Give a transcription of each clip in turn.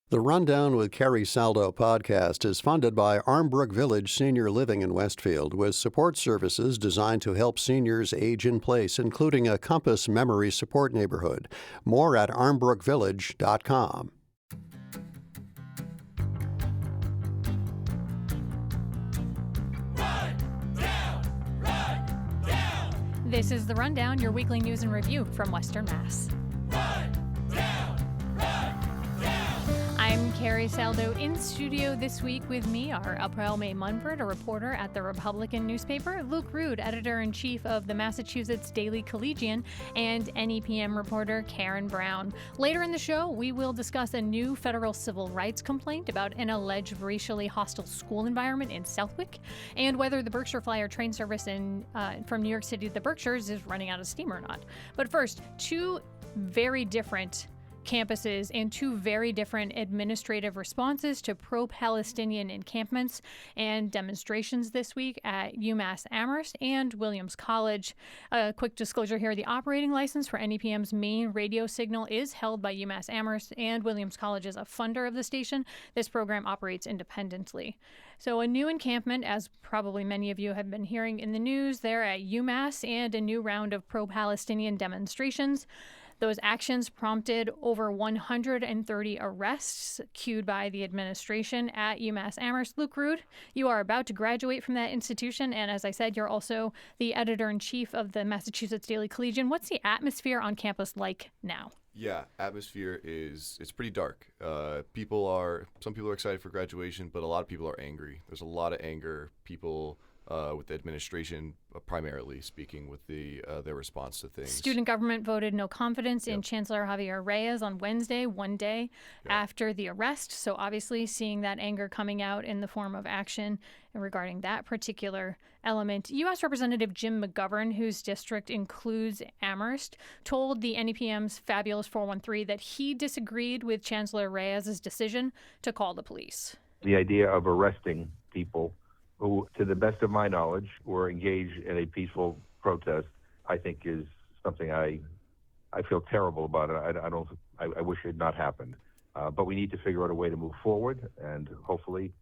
The Rundown with Carrie Saldo podcast is funded by Armbrook Village Senior Living in Westfield with support services designed to help seniors age in place, including a Compass Memory Support Neighborhood. More at armbrookvillage.com. This is The Rundown, your weekly news and review from Western Mass. I'm Carrie Saldo. In studio this week with me are April May Munford, a reporter at the Republican newspaper, Luke Rood, editor-in-chief of the Massachusetts Daily Collegian, and NEPM reporter Karen Brown. Later in the show, we will discuss a new federal civil rights complaint about an alleged racially hostile school environment in Southwick, and whether the Berkshire Flyer train service from New York City to the Berkshires is running out of steam or not. But first, two very different campuses and two very different administrative responses to pro-Palestinian encampments and demonstrations this week at UMass Amherst and Williams College. A quick disclosure here, the operating license for NEPM's main radio signal is held by UMass Amherst, and Williams College is a funder of the station. This program operates independently. So a new encampment, as probably many of you have been hearing in the news, there at UMass, and a new round of pro-Palestinian demonstrations. Those actions prompted over 130 arrests queued by the administration at UMass Amherst. Luke Rood, you are about to graduate from that institution, and as I said, you're also the editor-in-chief of the Massachusetts Daily Collegian. What's the atmosphere on campus like now? Yeah, atmosphere it's pretty dark. Some people are excited for graduation, but a lot of people are angry. There's a lot of anger. People with the administration, primarily speaking, with their response to things. Student government voted no confidence in Chancellor Javier Reyes on Wednesday, one day after the arrest. So obviously seeing that anger coming out in the form of action regarding that particular element. U.S. Representative Jim McGovern, whose district includes Amherst, told the NEPM's Fabulous 413 that he disagreed with Chancellor Reyes' decision to call the police. The idea of arresting people who, to the best of my knowledge, were engaged in a peaceful protest, I think is something I feel terrible about it. I wish it had not happened. But we need to figure out a way to move forward, and hopefully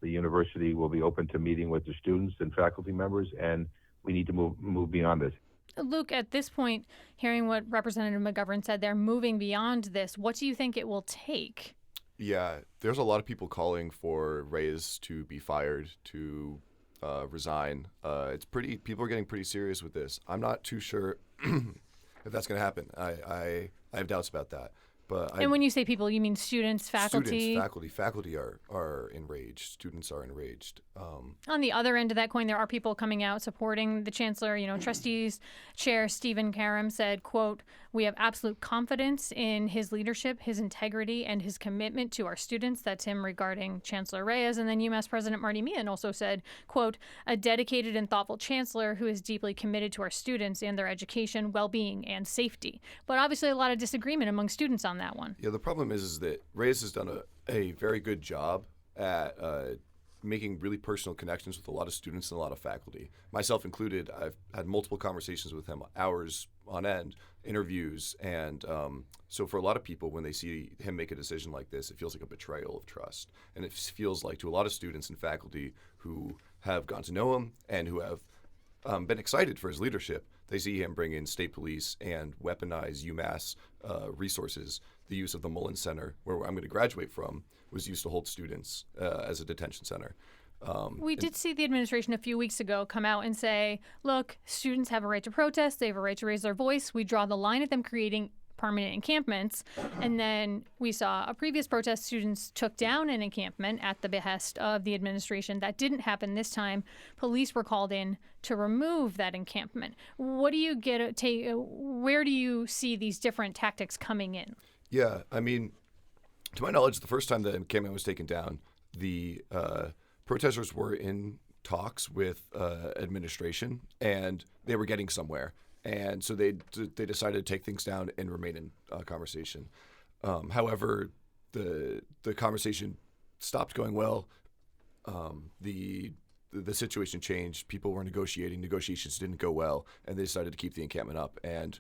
the university will be open to meeting with the students and faculty members, and we need to move beyond this. Luke, at this point, hearing what Representative McGovern said, they're moving beyond this. What do you think it will take? Yeah, there's a lot of people calling for Reyes to be fired, to resign. People are getting pretty serious with this. I'm not too sure if that's going to happen. I have doubts about that. And when you say people, you mean students, faculty? Faculty are enraged. Students are enraged. On the other end of that coin, there are people coming out supporting the chancellor. Trustees Chair Stephen Karam said, quote, "We have absolute confidence in his leadership, his integrity, and his commitment to our students." That's him regarding Chancellor Reyes. And then UMass President Marty Meehan also said, quote, "A dedicated and thoughtful chancellor who is deeply committed to our students and their education, well-being, and safety." But obviously a lot of disagreement among students on that one. Yeah, the problem is that Reyes has done a very good job at making really personal connections with a lot of students and a lot of faculty, myself included. I've had multiple conversations with him, hours on end, interviews, and so for a lot of people, when they see him make a decision like this, it feels like a betrayal of trust. And it feels like to a lot of students and faculty who have gotten to know him and who have been excited for his leadership, they see him bring in state police and weaponize UMass resources. The use of the Mullen Center, where I'm going to graduate from, was used to hold students as a detention center. We did see the administration a few weeks ago come out and say, look, students have a right to protest. They have a right to raise their voice. We draw the line at them creating permanent encampments. And then we saw a previous protest, students took down an encampment at the behest of the administration. That didn't happen this time. Police were called in to remove that encampment. What do you where do you see these different tactics coming in? Yeah, I mean, to my knowledge, the first time the encampment was taken down, the protesters were in talks with administration, and they were getting somewhere. And so they decided to take things down and remain in conversation. However, the conversation stopped going well. The situation changed. People were negotiating. Negotiations didn't go well, and they decided to keep the encampment up. And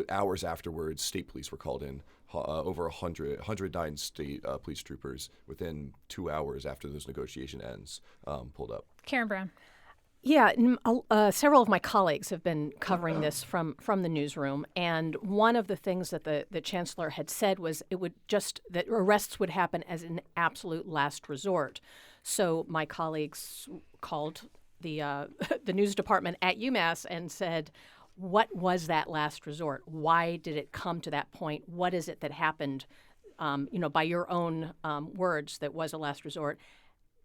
hours afterwards, state police were called in over 109 state police troopers within 2 hours after those negotiation ends pulled up. Karen Brown. Yeah, several of my colleagues have been covering this from the newsroom, and one of the things that the chancellor had said was that arrests would happen as an absolute last resort. So my colleagues called the the news department at UMass and said, "What was that last resort? Why did it come to that point? What is it that happened? By your own words, that was a last resort."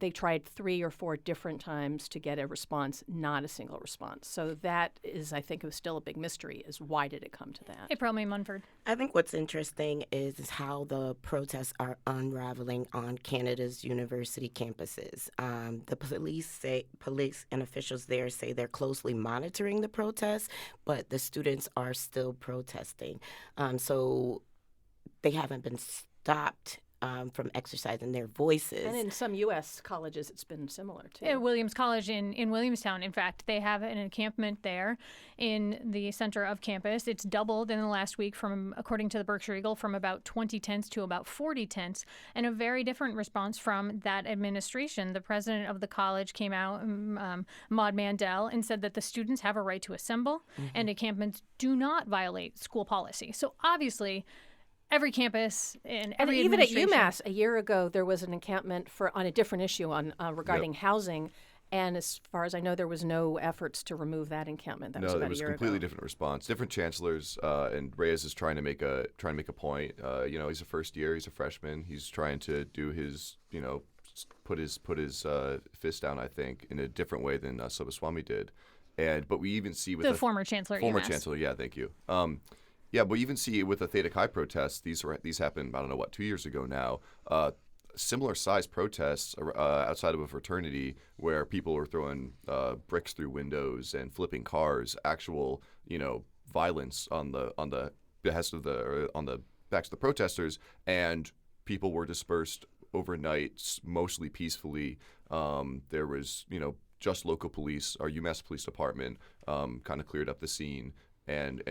They tried 3 or 4 different times to get a response, not a single response. So that is, I think, still a big mystery, is why did it come to that? April May Munford. I think what's interesting is how the protests are unraveling on Canada's university campuses. The police and officials there say they're closely monitoring the protests, but the students are still protesting. So they haven't been stopped from exercising their voices. And in some U.S. colleges, it's been similar, too. At Williams College in Williamstown, in fact, they have an encampment there in the center of campus. It's doubled in the last week according to the Berkshire Eagle, from about 20 tents to about 40 tents, and a very different response from that administration. The president of the college came out, Maud Mandel, and said that the students have a right to assemble, and encampments do not violate school policy. So obviously, every campus and every even at administration. UMass a year ago, there was an encampment on a different issue regarding housing, and as far as I know, there was no efforts to remove that encampment. That was about it was a a year completely ago. different response. Different chancellors, and Reyes is trying to make a point. He's a first year, he's a freshman. He's trying to do his, put his fist down, I think, in a different way than Subaswamy did. But we even see with the former chancellor. Former UMass. chancellor, yeah, thank you. But we even see with the Theta Chi protests, these happened, 2 years ago now, similar size protests outside of a fraternity where people were throwing bricks through windows and flipping cars, actual, violence on the behest of on the backs of the protesters, and people were dispersed overnight, mostly peacefully. There was, just local police, our UMass Police Department kind of cleared up the scene and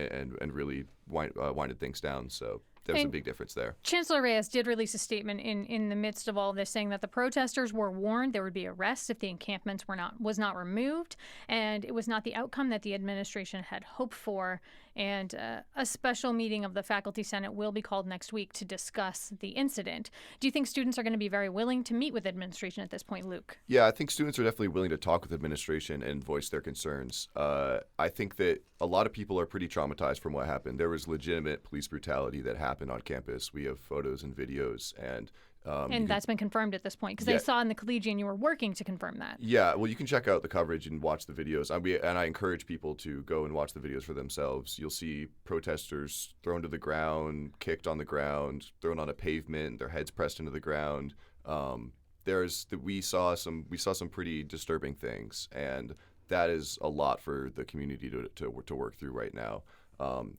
really winded things down. So there's a big difference there. Chancellor Reyes did release a statement in the midst of all this, saying that the protesters were warned there would be arrests if the encampments was not removed, and it was not the outcome that the administration had hoped for. And a special meeting of the Faculty Senate will be called next week to discuss the incident. Do you think students are going to be very willing to meet with administration at this point, Luke? Yeah, I think students are definitely willing to talk with administration and voice their concerns. I think that a lot of people are pretty traumatized from what happened. There was legitimate police brutality that happened on campus. We have photos and videos, and that's been confirmed at this point, because I saw in the Collegian you were working to confirm that. Yeah, well, you can check out the coverage and watch the videos. And I encourage people to go and watch the videos for themselves. You'll see protesters thrown to the ground, kicked on the ground, thrown on a pavement, their heads pressed into the ground. We saw some pretty disturbing things, and that is a lot for the community to work through right now.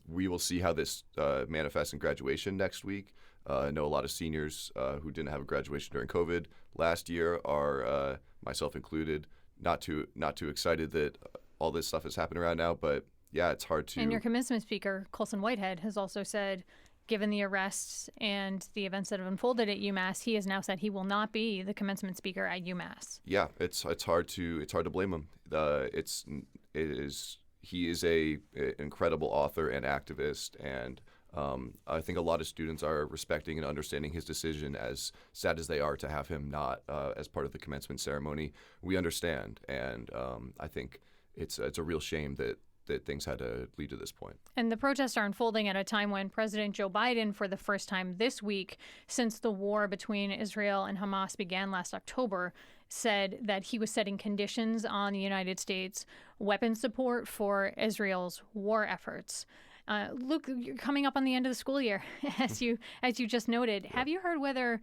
We will see how this manifests in graduation next week. I know a lot of seniors who didn't have a graduation during COVID last year are, myself included, not too excited that all this stuff is happening around now. But yeah, it's hard to. And your commencement speaker, Colson Whitehead, has also said, given the arrests and the events that have unfolded at UMass, he has now said he will not be the commencement speaker at UMass. Yeah, it's hard to blame him. He is an incredible author and activist, and I think a lot of students are respecting and understanding his decision, as sad as they are to have him not as part of the commencement ceremony. We understand, and I think it's a real shame that things had to lead to this point. And the protests are unfolding at a time when President Joe Biden, for the first time this week since the war between Israel and Hamas began last October, said that he was setting conditions on the United States weapons support for Israel's war efforts. Luke, you're coming up on the end of the school year, as you just noted. Have you heard whether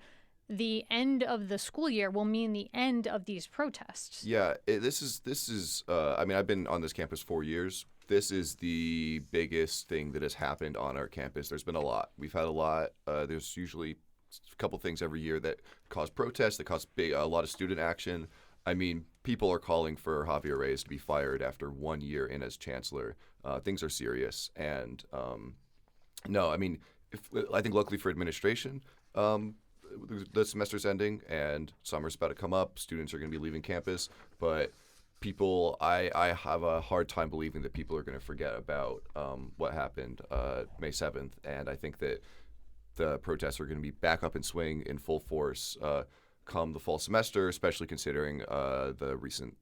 the end of the school year will mean the end of these protests? Yeah, this is. I've been on this campus 4 years. This is the biggest thing that has happened on our campus. There's been a lot. We've had a lot. There's usually a couple things every year that cause protests, that cause a lot of student action. I mean, people are calling for Javier Reyes to be fired after 1 year in as chancellor. Things are serious. And I think luckily for administration, the semester's ending and summer's about to come up. Students are going to be leaving campus, but I have a hard time believing that people are going to forget about what happened May 7th, and I think that the protests are going to be back up in swing in full force come the fall semester, especially considering the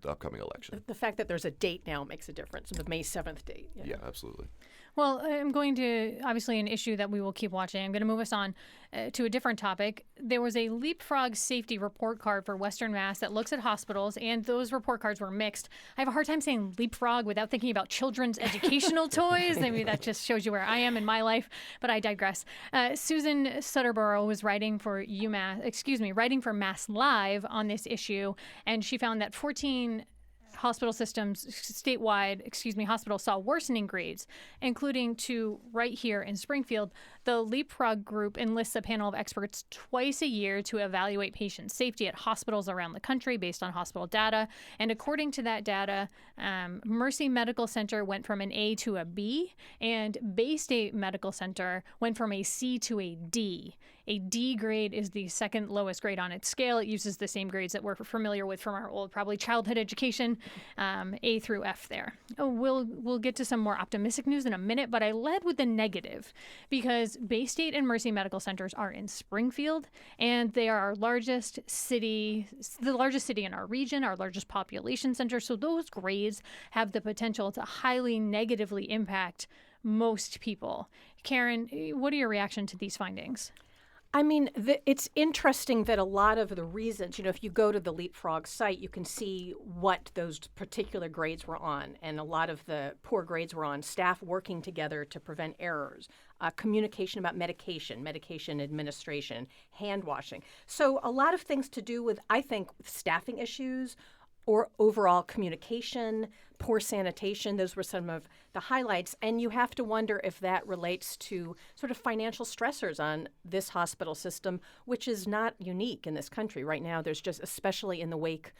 upcoming election. The fact that there's a date now makes a difference, the May 7th date. Yeah, absolutely. Well, I'm going to, obviously, an issue that we will keep watching. I'm going to move us on to a different topic. There was a leapfrog safety report card for Western Mass that looks at hospitals, and those report cards were mixed. I have a hard time saying leapfrog without thinking about children's educational toys. Maybe that just shows you where I am in my life, but I digress. Susan Sutterborough was writing for Mass Live on this issue, and she found that 14 hospitals saw worsening grades, including 2 right here in Springfield. The Leapfrog group enlists a panel of experts twice a year to evaluate patient safety at hospitals around the country based on hospital data. And according to that data, Mercy Medical Center went from an A to a B, and Bay State Medical Center went from a C to a D. A D grade is the second lowest grade on its scale. It uses the same grades that we're familiar with from our old, probably childhood education, A through F there. We'll get to some more optimistic news in a minute, but I led with the negative because Bay State and Mercy Medical Centers are in Springfield, and they are our largest city, the largest city in our region, our largest population center. So those grades have the potential to highly negatively impact most people. Karen, what are your reaction to these findings? I mean, it's interesting that a lot of the reasons, if you go to the Leapfrog site, you can see what those particular grades were on. And a lot of the poor grades were on staff working together to prevent errors, communication about medication administration, hand washing. So a lot of things to do with, I think, staffing issues or overall communication, poor sanitation. Those were some of the highlights. And you have to wonder if that relates to sort of financial stressors on this hospital system, which is not unique in this country. Right now, there's just, especially in the wake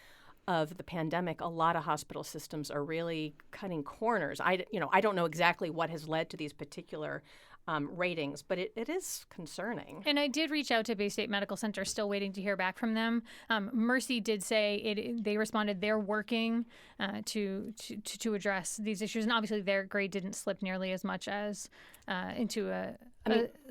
of the pandemic, a lot of hospital systems are really cutting corners. I don't know exactly what has led to these particular ratings, but it is concerning. And I did reach out to Bay State Medical Center, still waiting to hear back from them. Mercy did say they responded they're working to address these issues, and obviously their grade didn't slip nearly as much as into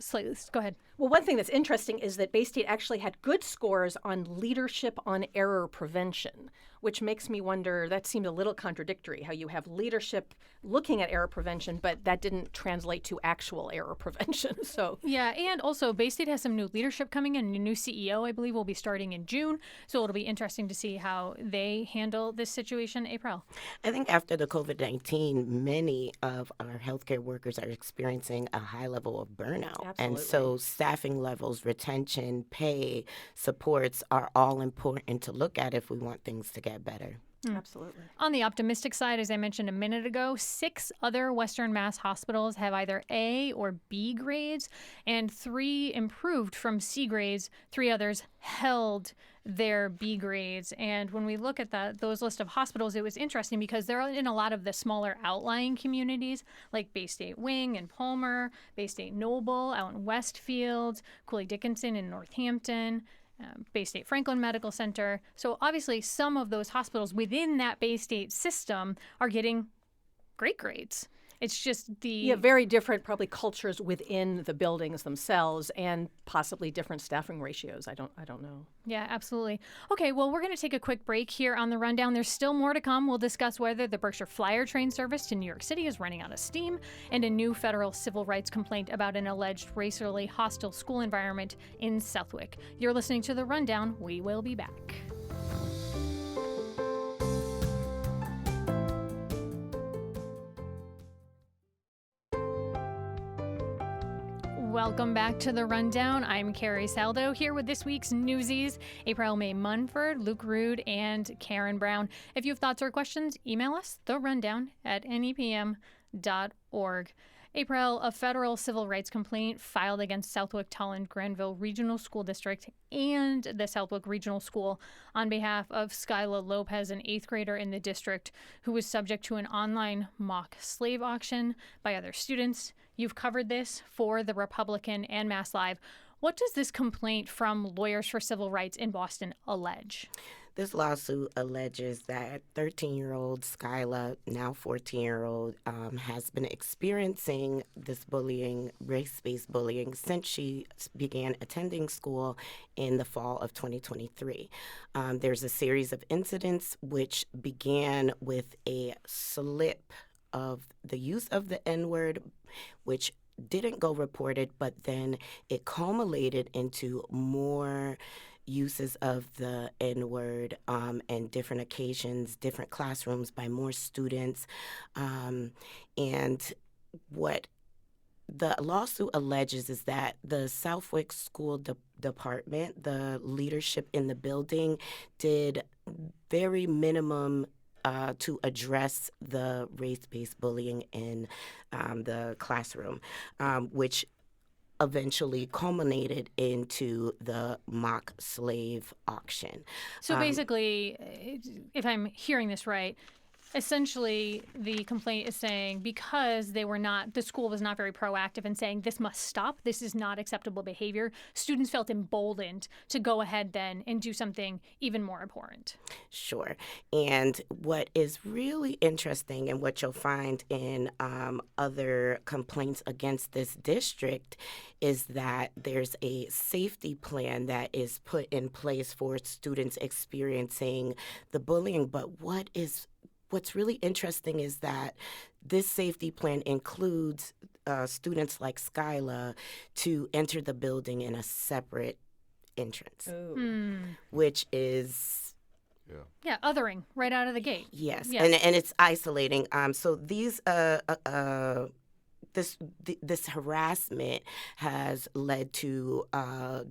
slightly. Go ahead. Well, one thing that's interesting is that Bay State actually had good scores on leadership on error prevention, which makes me wonder, that seemed a little contradictory, how you have leadership looking at error prevention, but that didn't translate to actual error prevention. So yeah, and also Bay State has some new leadership coming in. A new CEO, I believe, will be starting in June. So it'll be interesting to see how they handle this situation. April? I think after the COVID-19, many of our healthcare workers are experiencing a high level of burnout. Absolutely. And so staffing levels, retention, pay, supports are all important to look at if we want things to get better. Absolutely. On the optimistic side, as I mentioned a minute ago, 6 other Western Mass hospitals have either A or B grades, and 3 improved from C grades. 3 others held their B grades. And when we look at those list of hospitals, it was interesting because they're in a lot of the smaller outlying communities like Bay State Wing and Palmer, Bay State Noble out in Westfield, Cooley Dickinson in Northampton, Bay State Franklin Medical Center. So obviously some of those hospitals within that Bay State system are getting great grades. It's just very different probably cultures within the buildings themselves and possibly different staffing ratios. I don't know. Yeah, absolutely. Okay, well, we're going to take a quick break here on the rundown. There's still more to come. We'll discuss whether the Berkshire Flyer train service to New York City is running out of steam and a new federal civil rights complaint about an alleged racially hostile school environment in Southwick. You're listening to The Rundown. We will be back. Welcome back to The Rundown. I'm Carrie Saldo here with this week's Newsies, April May Munford, Luke Rude, and Karen Brown. If you have thoughts or questions, email us, therundown@nepm.org. April, a federal civil rights complaint filed against Southwick Tolland Granville Regional School District and the Southwick Regional School on behalf of Skyla Lopez, an 8th grader in the district who was subject to an online mock slave auction by other students. You've covered this for The Republican and Mass Live. What does this complaint from Lawyers for Civil Rights in Boston allege? This lawsuit alleges that 13-year-old Skyla, now 14-year-old, has been experiencing this bullying, race-based bullying, since she began attending school in the fall of 2023. There's a series of incidents which began with a slip of the use of the N-word, which didn't go reported, but then it culminated into more uses of the N-word and different occasions, different classrooms by more students. And what the lawsuit alleges is that the Southwick School Department, the leadership in the building, did very minimum to address the race-based bullying in the classroom, which eventually culminated into the mock slave auction. So basically, if I'm hearing this right, essentially the complaint is saying because the school was not very proactive in saying this must stop, this is not acceptable behavior, students felt emboldened to go ahead then and do something even more abhorrent. Sure. And what is really interesting and what you'll find in other complaints against this district is that there's a safety plan that is put in place for students experiencing the bullying. But what's really interesting is that this safety plan includes students like Skyla to enter the building in a separate entrance, which is Yeah, othering right out of the gate. yes, Yeah. and it's isolating. So these this harassment has led to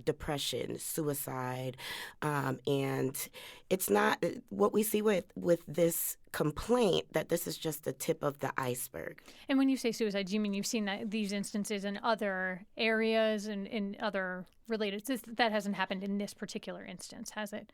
depression, suicide, and it's not what we see with this complaint that this is just the tip of the iceberg. And when you say suicide, do you mean you've seen these instances in other areas and in other related? That hasn't happened in this particular instance, has it?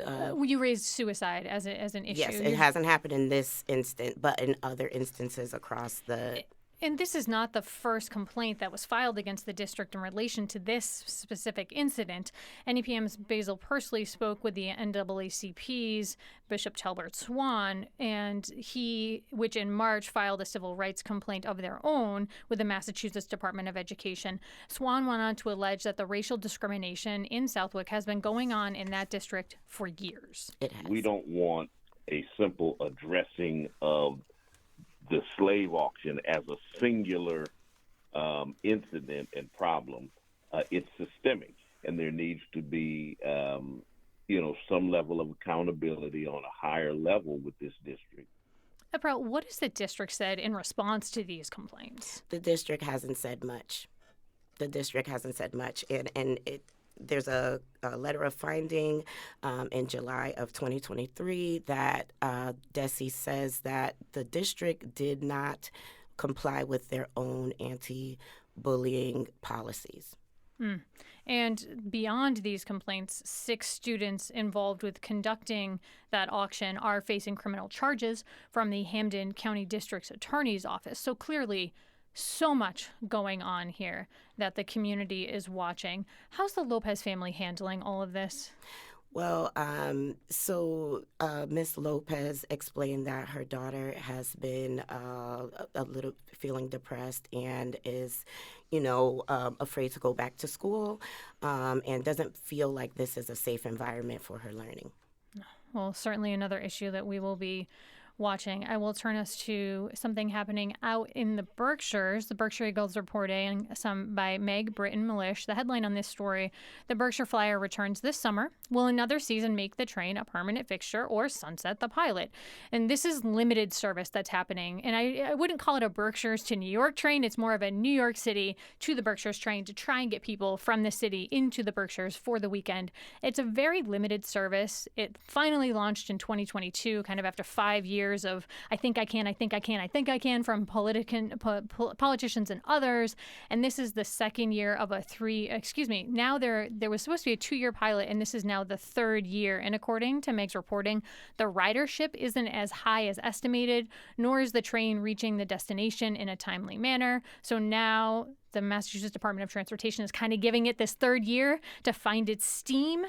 You raised suicide as an issue. Yes, it hasn't happened in this instant, but in other instances across the. And this is not the first complaint that was filed against the district in relation to this specific incident. NEPM's Basil Pursley spoke with the NAACP's Bishop Talbert Swan, and which in March filed a civil rights complaint of their own with the Massachusetts Department of Education. Swan went on to allege that the racial discrimination in Southwick has been going on in that district for years. It has. We don't want a simple addressing of the slave auction as a singular incident and problem. It's systemic, and there needs to be, some level of accountability on a higher level with this district. April, what has the district said in response to these complaints? The district hasn't said much. And there's a letter of finding in July of 2023 that DESE says that the district did not comply with their own anti-bullying policies. And beyond these complaints, 6 students involved with conducting that auction are facing criminal charges from the Hampden County District's Attorney's Office. So clearly, so much going on here that the community is watching. How's the Lopez family handling all of this? Well, Miss Lopez explained that her daughter has been a little feeling depressed and is, afraid to go back to school and doesn't feel like this is a safe environment for her learning. Well, certainly another issue that we will be watching. I will turn us to something happening out in the Berkshires. The Berkshire Eagles reporting some by Meg Britton-Malish. The headline on this story, the Berkshire Flyer returns this summer. Will another season make the train a permanent fixture or sunset the pilot? And this is limited service that's happening. And I wouldn't call it a Berkshires to New York train. It's more of a New York City to the Berkshires train to try and get people from the city into the Berkshires for the weekend. It's a very limited service. It finally launched in 2022, kind of after 5 years years of I think I can from politicians and others. And this is the second year of now there was supposed to be a 2-year pilot, and this is now the 3rd year. And according to Meg's reporting, the ridership isn't as high as estimated, nor is the train reaching the destination in a timely manner. So now the Massachusetts Department of Transportation is kind of giving it this 3rd year to find its steam.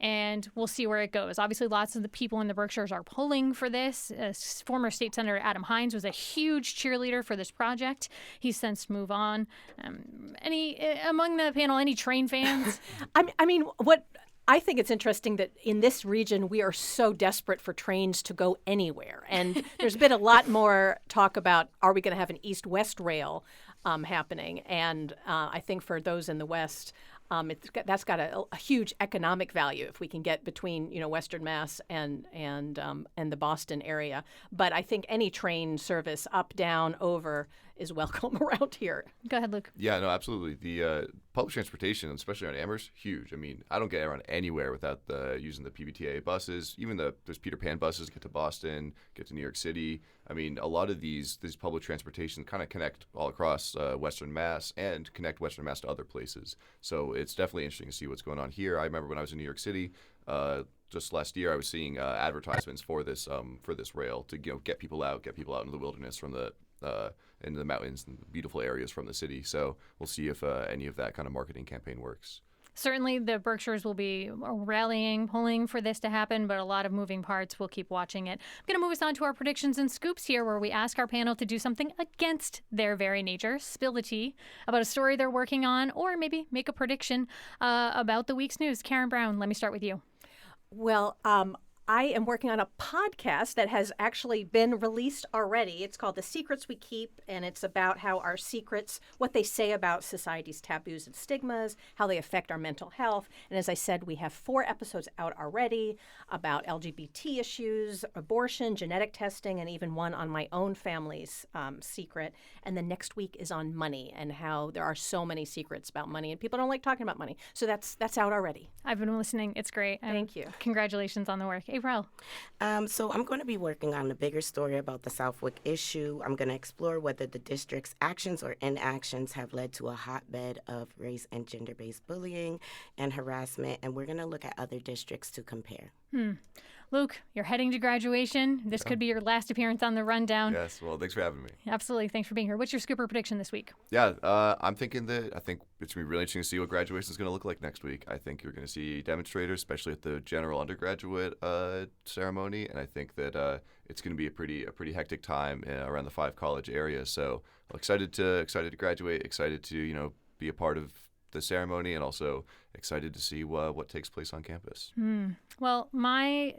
And we'll see where it goes. Obviously, lots of the people in the Berkshires are pulling for this. Former State Senator Adam Hines was a huge cheerleader for this project. He's since moved on. Among the panel, any train fans? I mean, what I think it's interesting that in this region, we are so desperate for trains to go anywhere. And there's been a lot more talk about, are we going to have an east-west rail happening? And I think for those in the West, that's got a huge economic value if we can get between Western Mass and the Boston area. But I think any train service up, down, over is welcome around here. Go ahead, Luke. Yeah, no, absolutely. The public transportation, especially around Amherst, huge. I mean, I don't get around anywhere without using the PBTA buses. Even there's Peter Pan buses to get to Boston, get to New York City. I mean, a lot of these public transportation kind of connect all across Western Mass and connect Western Mass to other places. So it's definitely interesting to see what's going on here. I remember when I was in New York City, just last year, I was seeing advertisements for this rail to get people out into the wilderness from into the mountains and beautiful areas from the city. So we'll see if any of that kind of marketing campaign works. Certainly the Berkshires will be rallying, pulling for this to happen, but a lot of moving parts. We'll keep watching it. I'm going to move us on to our predictions and scoops here, where we ask our panel to do something against their very nature, spill the tea about a story they're working on, or maybe make a prediction about the week's news. Karen Brown, let me start with you. Well, I am working on a podcast that has actually been released already. It's called The Secrets We Keep, and it's about how our secrets, what they say about society's taboos and stigmas, how they affect our mental health. And as I said, we have 4 episodes out already about LGBT issues, abortion, genetic testing, and even one on my own family's secret. And the next week is on money and how there are so many secrets about money, and people don't like talking about money. So that's out already. I've been listening. It's great. Thank you. Congratulations on the work. April. So I'm going to be working on the bigger story about the Southwick issue. I'm going to explore whether the district's actions or inactions have led to a hotbed of race and gender-based bullying and harassment, and we're going to look at other districts to compare. Luke, you're heading to graduation. This could be your last appearance on the Rundown. Yes, well, thanks for having me. Absolutely. Thanks for being here. What's your scooper prediction this week? Yeah, I think it's going to be really interesting to see what graduation is going to look like next week. I think you're going to see demonstrators, especially at the general undergraduate ceremony, and I think that it's going to be a pretty hectic time around the 5 college area. So excited to graduate, excited to be a part of the ceremony, and also excited to see what takes place on campus. Well, my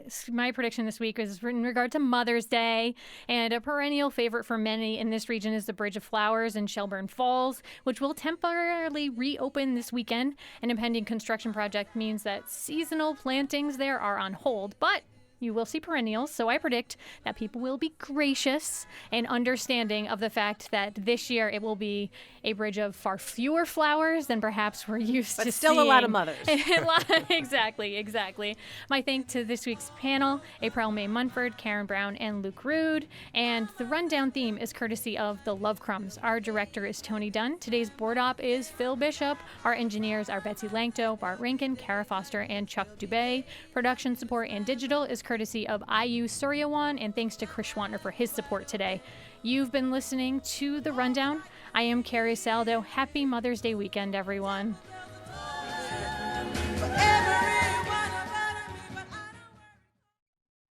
prediction this week is in regard to Mother's Day, and a perennial favorite for many in this region is the Bridge of Flowers in Shelburne Falls, which will temporarily reopen this weekend. An impending construction project means that seasonal plantings there are on hold, but you will see perennials, so I predict that people will be gracious and understanding of the fact that this year it will be a bridge of far fewer flowers than perhaps we're used to seeing. But still a lot of mothers. Exactly. My thanks to this week's panel, April May Munford, Karen Brown, and Luke Rude. And the Rundown theme is courtesy of The Love Crumbs. Our director is Tony Dunn. Today's board op is Phil Bishop. Our engineers are Betsy Langto, Bart Rankin, Kara Foster, and Chuck Dubay. Production support and digital is courtesy of IU Suryawan, and thanks to Chris Schwantner for his support today. You've been listening to The Rundown. I am Carrie Saldo. Happy Mother's Day weekend, everyone.